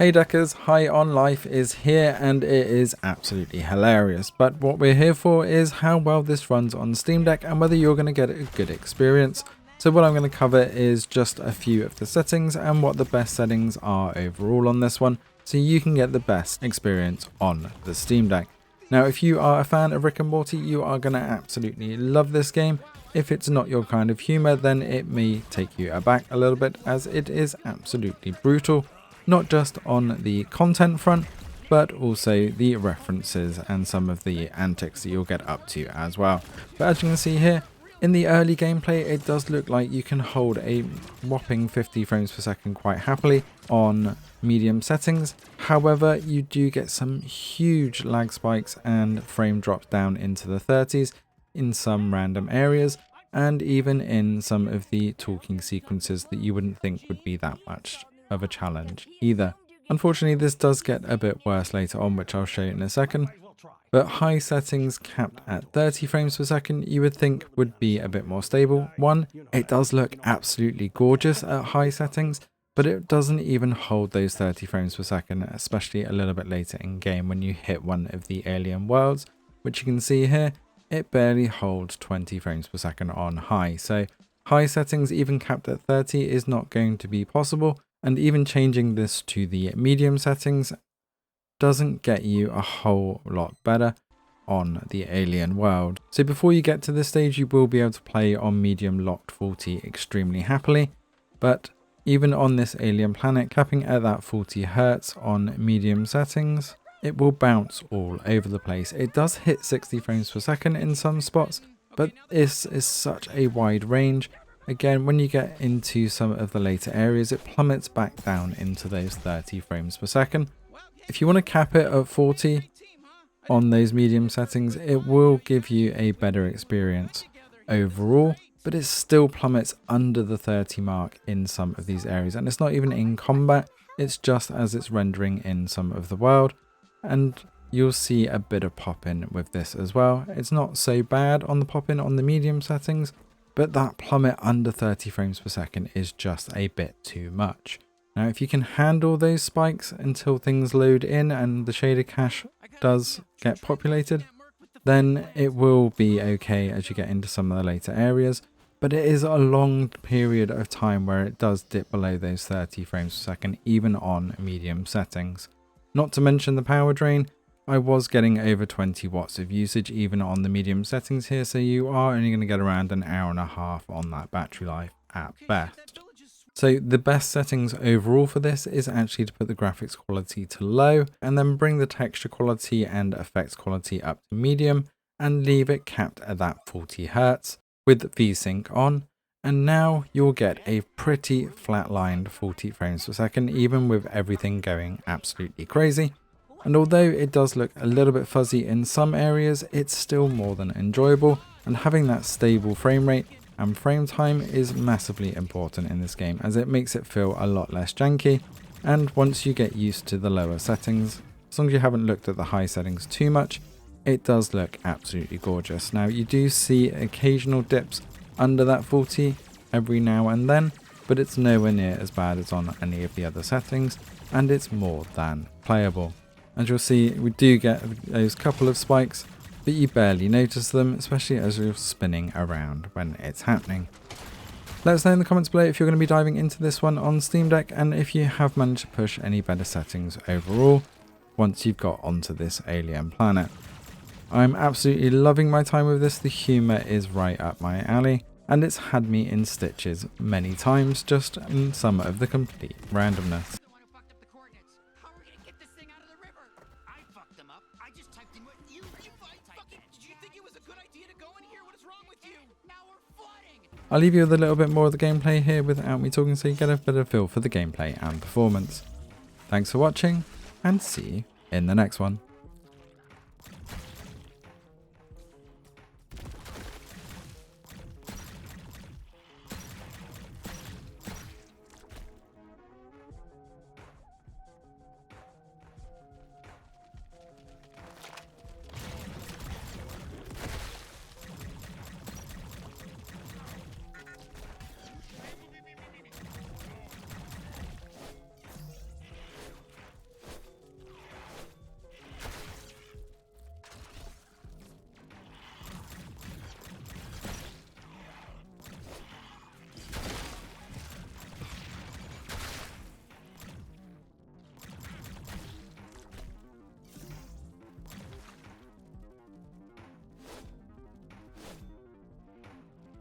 Hey Deckers, High on Life is here and it is absolutely hilarious, but what we're here for is how well this runs on Steam Deck and whether you're going to get a good experience. So what I'm going to cover is just a few of the settings and what the best settings are overall on this one, so you can get the best experience on the Steam Deck. Now if you are a fan of Rick and Morty, you are going to absolutely love this game. If it's not your kind of humour, then it may take you aback a little bit, as it is absolutely brutal. Not just on the content front, but also the references and some of the antics that you'll get up to as well. But as you can see here, in the early gameplay, it does look like you can hold a whopping 50 frames per second quite happily on medium settings. However, you do get some huge lag spikes and frame drops down into the 30s in some random areas, and even in some of the talking sequences that you wouldn't think would be that much of a challenge either. Unfortunately, this does get a bit worse later on, which I'll show you in a second. But high settings capped at 30 frames per second you would think would be a bit more stable. One, it does look absolutely gorgeous at high settings, but it doesn't even hold those 30 frames per second, especially a little bit later in game when you hit one of the alien worlds, which you can see here, it barely holds 20 frames per second on high. So high settings even capped at 30 is not going to be possible. And even changing this to the medium settings doesn't get you a whole lot better on the alien world. So before you get to this stage, you will be able to play on medium locked 40 extremely happily. But even on this alien planet, capping at that 40 Hz on medium settings, it will bounce all over the place. It does hit 60 frames per second in some spots, but this is such a wide range. Again, when you get into some of the later areas, it plummets back down into those 30 frames per second. If you want to cap it at 40 on those medium settings, it will give you a better experience overall, but it still plummets under the 30 mark in some of these areas. And it's not even in combat, it's just as it's rendering in some of the world. And you'll see a bit of pop-in with this as well. It's not so bad on the pop-in on the medium settings, but that plummet under 30 frames per second is just a bit too much. Now if you can handle those spikes until things load in and the shader cache does get populated, then it will be okay as you get into some of the later areas. But it is a long period of time where it does dip below those 30 frames per second, even on medium settings. Not to mention the power drain. I was getting over 20 watts of usage even on the medium settings here, so you are only going to get around an hour and a half on that battery life at best. So the best settings overall for this is actually to put the graphics quality to low and then bring the texture quality and effects quality up to medium and leave it capped at that 40 Hz with VSync on. And now you'll get a pretty flatlined 40 frames per second, even with everything going absolutely crazy. And although it does look a little bit fuzzy in some areas, it's still more than enjoyable, and having that stable frame rate and frame time is massively important in this game, as it makes it feel a lot less janky. And once you get used to the lower settings, as long as you haven't looked at the high settings too much, it does look absolutely gorgeous. Now you do see occasional dips under that 40 every now and then, but it's nowhere near as bad as on any of the other settings, and it's more than playable. As you'll see, we do get those couple of spikes, but you barely notice them, especially as you're spinning around when it's happening. Let us know in the comments below if you're going to be diving into this one on Steam Deck, and if you have managed to push any better settings overall once you've got onto this alien planet. I'm absolutely loving my time with this. The humour is right up my alley, and it's had me in stitches many times just in some of the complete randomness. I'll leave you with a little bit more of the gameplay here without me talking, so you get a better feel for the gameplay and performance. Thanks for watching, and see you in the next one.